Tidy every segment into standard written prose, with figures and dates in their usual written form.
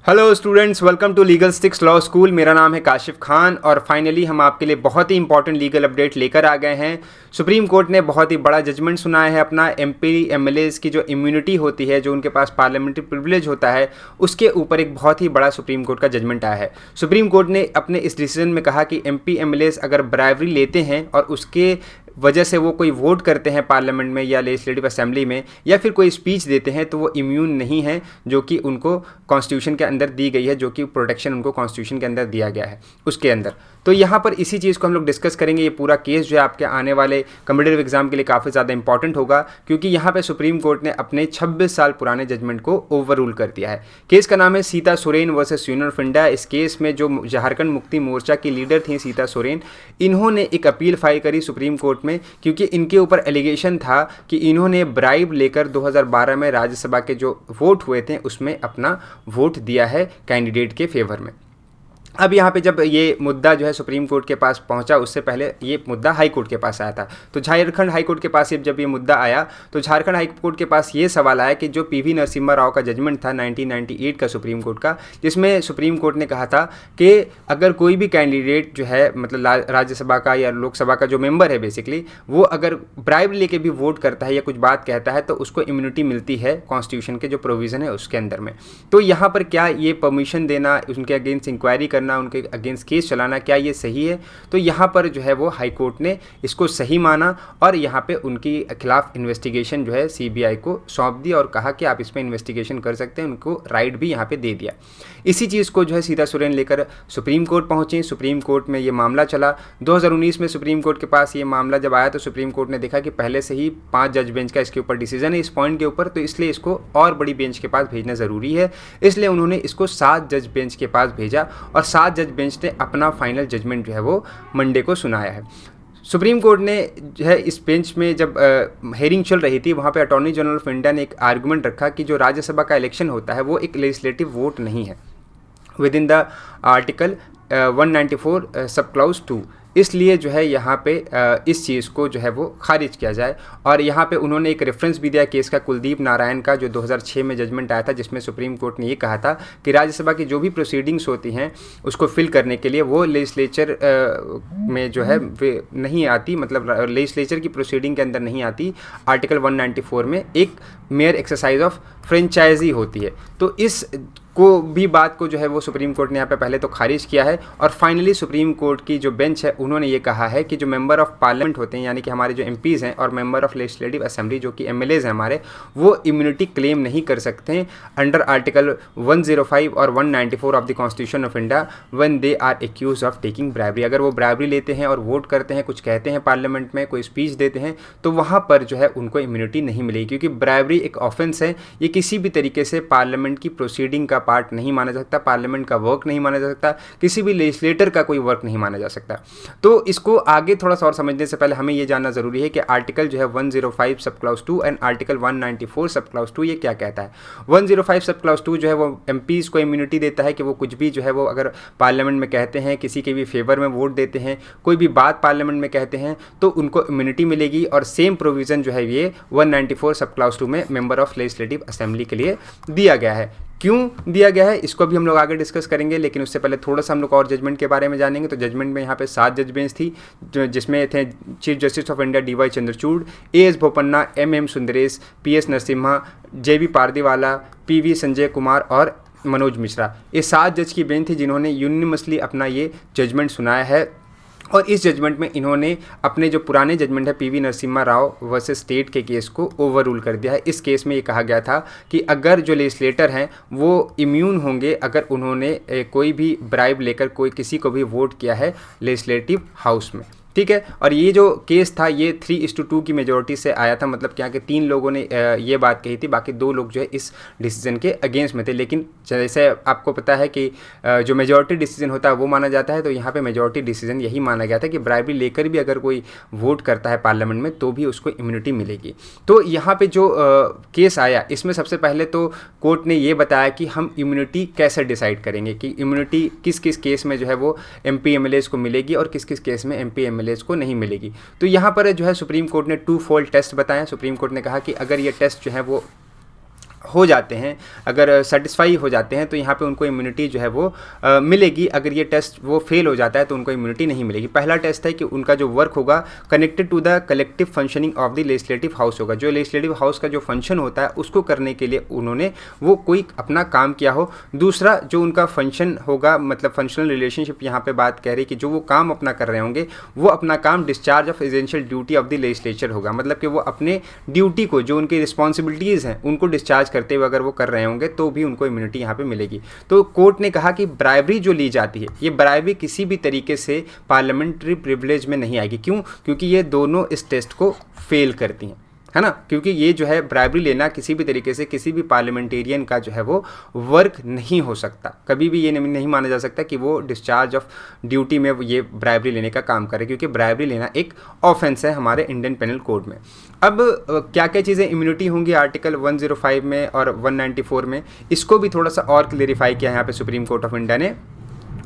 Hello students, welcome to legal sticks law school. मेरा नाम है काशिफ खान और फाइनली हम आपके लिए बहुत ही इंपॉर्टेंट लीगल अपडेट लेकर आ गए हैं। सुप्रीम कोर्ट ने बहुत ही बड़ा जजमेंट सुनाया है अपना। एमपी एमएलएज की जो इम्यूनिटी होती है, जो उनके पास पार्लियामेंट्री प्रिविलेज होता है, उसके ऊपर एक बहुत ही बड़ा सुप्रीम कोर्ट का जजमेंट आया है। सुप्रीम कोर्ट ने अपने इस डिसीजन में कहा कि एमपी एमएलएज अगर ब्राइवरी लेते हैं और उसके वजह से वो कोई वोट करते हैं पार्लियामेंट में या लेजिस्लेटिव असेंबली में या फिर कोई स्पीच देते हैं, तो वो इम्यून नहीं है, जो कि उनको कॉन्स्टिट्यूशन के अंदर दी गई है, जो कि प्रोटेक्शन उनको कॉन्स्टिट्यूशन के अंदर दिया गया है उसके अंदर। तो यहाँ पर इसी चीज़ को हम लोग डिस्कस करेंगे। ये पूरा केस जो है आपके आने वाले कॉम्पिटिटिव एग्जाम के लिए काफ़ी ज़्यादा इंपॉर्टेंट होगा, क्योंकि यहाँ पे सुप्रीम कोर्ट ने अपने 26 साल पुराने जजमेंट को ओवर रूल कर दिया है। केस का नाम है Sita Soren versus union of India. इस केस में जो झारखंड मुक्ति मोर्चा की लीडर थी सीता सोरेन, इन्होंने एक अपील फाइल करी सुप्रीम कोर्ट में, क्योंकि इनके ऊपर एलिगेशन था कि इन्होंने ब्राइब लेकर 2012 में राज्यसभा के जो वोट हुए थे उसमें अपना वोट दिया है कैंडिडेट के फेवर में। अब यहाँ पे जब ये मुद्दा जो है सुप्रीम कोर्ट के पास पहुँचा, उससे पहले ये मुद्दा हाई कोर्ट के पास आया था। तो झारखंड हाई कोर्ट के पास जब ये मुद्दा आया तो झारखंड हाई कोर्ट के पास ये सवाल आया कि जो पीवी नरसिम्हा राव का जजमेंट था 1998 का सुप्रीम कोर्ट का, जिसमें सुप्रीम कोर्ट ने कहा था कि अगर कोई भी कैंडिडेट जो है, मतलब राज्यसभा का या लोकसभा का जो मेंबर है बेसिकली, वो अगर ब्राइब लेके भी वोट करता है या कुछ बात कहता है तो उसको इम्यूनिटी मिलती है कॉन्स्टिट्यूशन के जो प्रोविज़न है उसके अंदर में। तो यहाँ पर क्या ये परमिशन देना, उनके अगेंस्ट इंक्वायरी करना, उनके अगेंस्ट केस चलाना, क्या ये सही है? तो यहाँ पर जो है वो हाई कोर्ट ने इसको सही माना और यहाँ पे उनकी खिलाफ इन्वेस्टिगेशन जो है सीबीआई को सौंप दी और कहा कि आप इसमें इन्वेस्टिगेशन कर सकते हैं। उनको राइट भी यहाँ पे दे दिया। इसी चीज़ को जो है सीता सोरेन लेकर सुप्रीम कोर्ट पहुँचे। सुप्रीम कोर्ट में ये मामला चला। 2019 में सुप्रीम कोर्ट के पास ये मामला जब आया तो सुप्रीम कोर्ट ने देखा कि पहले से ही 5 जज बेंच का इसके ऊपर डिसीजन है इस पॉइंट के ऊपर, तो इसलिए इसको और बड़ी बेंच के पास भेजना ज़रूरी है। इसलिए उन्होंने इसको 7 जज बेंच के पास भेजा और 7 जज बेंच ने अपना फाइनल जजमेंट जो है वो मंडे को सुनाया है। सुप्रीम कोर्ट ने जो है इस बेंच में जब हेयरिंग चल रही थी, वहाँ पे अटॉर्नी जनरल ऑफ इंडिया ने एक आर्गूमेंट रखा कि जो राज्यसभा का इलेक्शन होता है वो एक लेजिस्लेटिव वोट नहीं है विद इन द आर्टिकल 194 सब क्लाउज 2। इसलिए जो है यहाँ पे इस चीज़ को जो है वो खारिज किया जाए। और यहाँ पे उन्होंने एक रेफरेंस भी दिया केस का कुलदीप नारायण का, जो 2006 में जजमेंट आया था, जिसमें सुप्रीम कोर्ट ने ये कहा था कि राज्यसभा की जो भी प्रोसीडिंग्स होती हैं उसको फिल करने के लिए वो लेजिस्लेचर में जो है नहीं आती, मतलब लेजिस्लेचर की प्रोसीडिंग के अंदर नहीं आती। आर्टिकल 194 में एक मेयर एक्सरसाइज ऑफ फ्रेंचाइजी होती है। तो इस को भी बात को जो है वो सुप्रीम कोर्ट ने यहाँ पे पहले तो खारिज किया है और फाइनली सुप्रीम कोर्ट की जो बेंच है उन्होंने ये कहा है कि जो मेंबर ऑफ पार्लियामेंट होते हैं, यानी कि हमारे जो एमपीज़ हैं, और मेंबर ऑफ लेजिस्लेटिव असेंबली जो कि एमएलएज हैं हमारे, वो इम्यूनिटी क्लेम नहीं कर सकते हैं अंडर आर्टिकल 105 और 194 of the constitution of India when they are accuse of taking bribery. अगर वो ब्राइबरी लेते हैं और वोट करते हैं, कुछ कहते हैं पार्लियामेंट में, कोई स्पीच देते हैं, तो वहाँ पर जो है उनको इम्यूनिटी नहीं मिलेगी, क्योंकि ब्राइबरी एक ऑफेंस है। ये किसी भी तरीके से पार्लियामेंट की प्रोसीडिंग का पार्ट नहीं माना जा सकता, पार्लियामेंट का वर्क नहीं माना जा सकता, किसी भी लेजिस्लेटर का कोई वर्क नहीं माना जा सकता। तो इसको आगे थोड़ा सा और समझने से पहले हमें यह जानना जरूरी है कि आर्टिकल जो है 105 सब क्लाउज 2 एंड आर्टिकल 194 सब क्लाउज 2 ये क्या कहता है। 105 सब क्लाउज 2 जो है वो एमपीज़ को इम्यूनिटी देता है कि वो कुछ भी जो है वो अगर पार्लियामेंट में कहते हैं, किसी के भी फेवर में वोट देते हैं, कोई भी बात पार्लियामेंट में कहते हैं, तो उनको इम्यूनिटी मिलेगी। और सेम प्रोविज़न जो है ये 194 सब क्लाउज 2 में मेंबर ऑफ लेजिस्लेटिव असेंबली के लिए दिया गया है। क्यों दिया गया है इसको भी हम लोग आगे डिस्कस करेंगे, लेकिन उससे पहले थोड़ा सा हम लोग और जजमेंट के बारे में जानेंगे। तो जजमेंट में यहाँ पे 7 जज बेंच थी, जिसमें थे chief justice of India DY Chandrachud, AS Bopanna, MM Sundaresh, PS Narasimha, JB Pardiwala, PV Sanjay Kumar और मनोज मिश्रा। ये 7 जज की बेंच थी जिन्होंने यूनिमसली अपना ये जजमेंट सुनाया है। और इस जजमेंट में इन्होंने अपने जो पुराने जजमेंट है PV Narasimha Rao versus state के केस को ओवर रूल कर दिया है। इस केस में ये कहा गया था कि अगर जो लेजिस्लेटर हैं वो इम्यून होंगे अगर उन्होंने कोई भी ब्राइब लेकर कोई किसी को भी वोट किया है लेजिस्लेटिव हाउस में, ठीक है। और ये जो केस था ये 3:2 की मेजोरिटी से आया था, मतलब क्या कि 3 लोगों ने ये बात कही थी, बाकी 2 लोग जो है इस डिसीजन के अगेंस्ट में थे। लेकिन जैसे आपको पता है कि जो मेजोरिटी डिसीजन होता है वो माना जाता है, तो यहाँ पे मेजोरिटी डिसीजन यही माना गया था कि ब्राइबरी लेकर भी अगर कोई वोट करता है पार्लियामेंट में तो भी उसको इम्यूनिटी मिलेगी। तो यहाँ पे जो केस आया इसमें सबसे पहले तो कोर्ट ने ये बताया कि हम इम्यूनिटी कैसे डिसाइड करेंगे, कि इम्यूनिटी किस किस केस में जो है वो MP MLAs को मिलेगी और किस किस केस में MP MLAs को नहीं मिलेगी। तो यहाँ पर जो है सुप्रीम कोर्ट ने 2-fold टेस्ट बताया। सुप्रीम कोर्ट ने कहा कि अगर ये टेस्ट जो है वो हो जाते हैं, अगर सेटिस्फाई हो जाते हैं, तो यहाँ पे उनको इम्यूनिटी जो है वो मिलेगी। अगर ये टेस्ट वो फेल हो जाता है तो उनको इम्यूनिटी नहीं मिलेगी। पहला टेस्ट है कि उनका जो वर्क होगा connected to the collective functioning of the legislative house होगा। जो लेजिस्लेटिव हाउस का जो फंक्शन होता है उसको करने के लिए उन्होंने वो कोई अपना काम किया हो। दूसरा जो उनका फंक्शन होगा, मतलब फंक्शनल रिलेशनशिप यहाँ पे बात कह रही कि जो वो काम अपना कर रहे होंगे वो अपना काम discharge of essential duty of the legislature होगा। मतलब कि वो अपने ड्यूटी को, जो उनकी रिस्पॉन्सिबिलिटीज़ हैं, उनको डिस्चार्ज करते हुए अगर वो कर रहे होंगे तो भी उनको इम्यूनिटी यहाँ पे मिलेगी। तो कोर्ट ने कहा कि ब्राइबरी जो ली जाती है, ये ब्राइबरी किसी भी तरीके से पार्लियामेंट्री प्रिविलेज में नहीं आएगी। क्यों? क्योंकि ये दोनों इस टेस्ट को फेल करती हैं, है ना। क्योंकि ये जो है ब्राइबरी लेना किसी भी तरीके से किसी भी पार्लियामेंटेरियन का जो है वो वर्क नहीं हो सकता। कभी भी ये नहीं माना जा सकता कि वो डिस्चार्ज ऑफ ड्यूटी में ये ब्राइबरी लेने का काम करे, क्योंकि ब्राइबरी लेना एक ऑफेंस है हमारे इंडियन पेनल कोड में। अब क्या क्या चीज़ें इम्यूनिटी होंगी आर्टिकल 105 में और 194 में, इसको भी थोड़ा सा और क्लेरिफाई किया यहाँ पे सुप्रीम कोर्ट ऑफ इंडिया ने।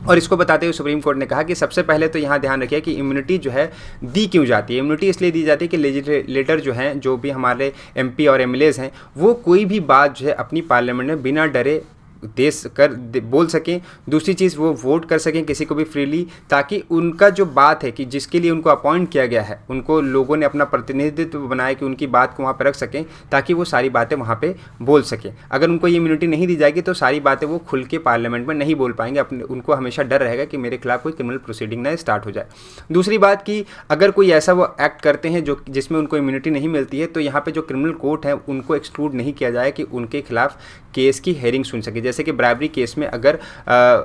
और इसको बताते हुए सुप्रीम कोर्ट ने कहा कि सबसे पहले तो यहाँ ध्यान रखिए कि इम्यूनिटी जो है दी क्यों जाती है। इम्यूनिटी इसलिए दी जाती है कि लेजिस्लेटर जो हैं, जो भी हमारे एमपी और एमएलएज हैं, वो कोई भी बात जो है अपनी पार्लियामेंट में बिना डरे बोल सकें। दूसरी चीज़, वो वोट कर सकें किसी को भी फ्रीली, ताकि उनका जो बात है कि जिसके लिए उनको अपॉइंट किया गया है, उनको लोगों ने अपना प्रतिनिधित्व बनाया कि उनकी बात को वहाँ पर रख सकें, ताकि वो सारी बातें वहाँ पे बोल सकें। अगर उनको ये इम्यूनिटी नहीं दी जाएगी तो सारी बातें वो खुल के पार्लियामेंट में नहीं बोल पाएंगे। अपने उनको हमेशा डर रहेगा कि मेरे खिलाफ कोई क्रिमिनल प्रोसीडिंग ना स्टार्ट हो जाए। दूसरी बात कि अगर कोई ऐसा वो एक्ट करते हैं जो जिसमें उनको इम्यूनिटी नहीं मिलती है, तो यहाँ पर जो क्रिमिनल कोर्ट है उनको एक्सक्लूड नहीं किया जाए कि उनके खिलाफ केस की हेयरिंग सुन सके। जैसे कि ब्राइबरी केस में अगर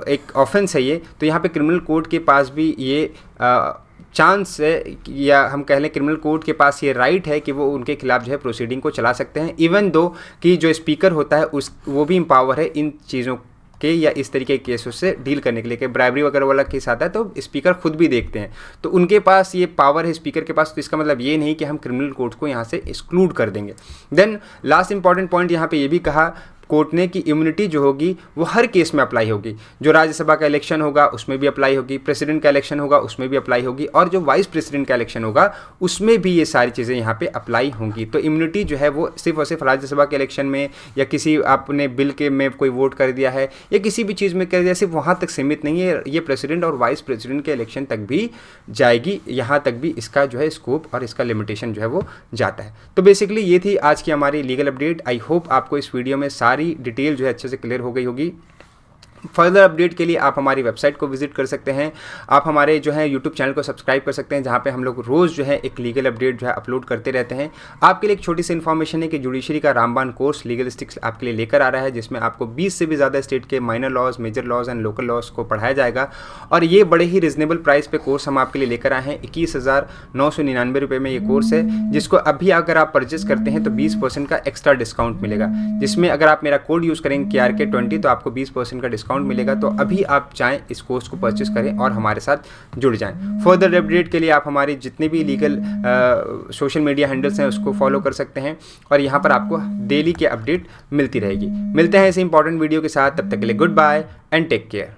एक ऑफेंस है ये, तो यहाँ पे क्रिमिनल कोर्ट के पास भी ये चांस है, या हम कह लें क्रिमिनल कोर्ट के पास ये राइट है कि वो उनके खिलाफ जो है प्रोसीडिंग को चला सकते हैं। इवन दो कि जो स्पीकर होता है वो भी एम्पावर है इन चीज़ों के या इस तरीके के केसों से डील करने के लिए। कि ब्राइबरी वगैरह वाला केस आता है तो स्पीकर खुद भी देखते हैं, तो उनके पास ये पावर है स्पीकर के पास। तो इसका मतलब ये नहीं कि हम क्रिमिनल कोर्ट को यहाँ से एक्सक्लूड कर देंगे। देन लास्ट इंपॉर्टेंट पॉइंट यहाँ पे ये भी कहा कोर्ट ने कि इम्यूनिटी जो होगी वो हर केस में अप्लाई होगी। जो राज्यसभा का इलेक्शन होगा उसमें भी अप्लाई होगी, प्रेसिडेंट का इलेक्शन होगा उसमें भी अप्लाई होगी, और जो वाइस प्रेसिडेंट का इलेक्शन होगा उसमें भी ये सारी चीज़ें यहाँ पे अप्लाई होंगी। तो इम्यूनिटी जो है वो सिर्फ और सिर्फ राज्यसभा के इलेक्शन में या किसी आपने बिल के में कोई वोट कर दिया है या किसी भी चीज़ में कर दिया, सिर्फ वहाँ तक सीमित नहीं है। ये प्रेसिडेंट और वाइस प्रेसिडेंट के इलेक्शन तक भी जाएगी, यहाँ तक भी इसका जो है स्कोप और इसका लिमिटेशन जो है वो जाता है। तो बेसिकली ये थी आज की हमारी लीगल अपडेट। आई होप आपको इस वीडियो में सारी डिटेल जो है अच्छे से क्लियर हो गई होगी। फर्दर अपडेट के लिए आप हमारी वेबसाइट को विजिट कर सकते हैं। आप हमारे जो है यूट्यूब चैनल को सब्सक्राइब कर सकते हैं, जहां पे हम लोग रोज़ जो है एक लीगल अपडेट जो है अपलोड करते रहते हैं। आपके लिए एक छोटी सी इन्फॉर्मेशन है कि जुडिशरी का रामबान कोर्स लीगलिस्टिक्स आपके लिए लेकर आ रहा है, जिसमें आपको 20 से भी ज़्यादा स्टेट के minor laws, major laws and local laws को पढ़ाया जाएगा। और ये बड़े ही रिजनेबल प्राइस पे कोर्स हम आपके लिए लेकर आए हैं। 21,999 रुपये में ये कोर्स है, जिसको अभी अगर आप परचेस करते हैं तो 20% का एक्स्ट्रा डिस्काउंट मिलेगा, जिसमें अगर आप मेरा कोड यूज़ करेंगे KRK20 तो आपको 20% का डिस्काउंट मिलेगा। तो अभी आप चाहें इस कोर्स को परचेस करें और हमारे साथ जुड़ जाएं। फर्दर अपडेट के लिए आप हमारी जितने भी लीगल सोशल मीडिया हैंडल्स हैं उसको फॉलो कर सकते हैं, और यहाँ पर आपको डेली के अपडेट मिलती रहेगी। मिलते हैं ऐसे इंपॉर्टेंट वीडियो के साथ, तब तक के लिए good bye and take care.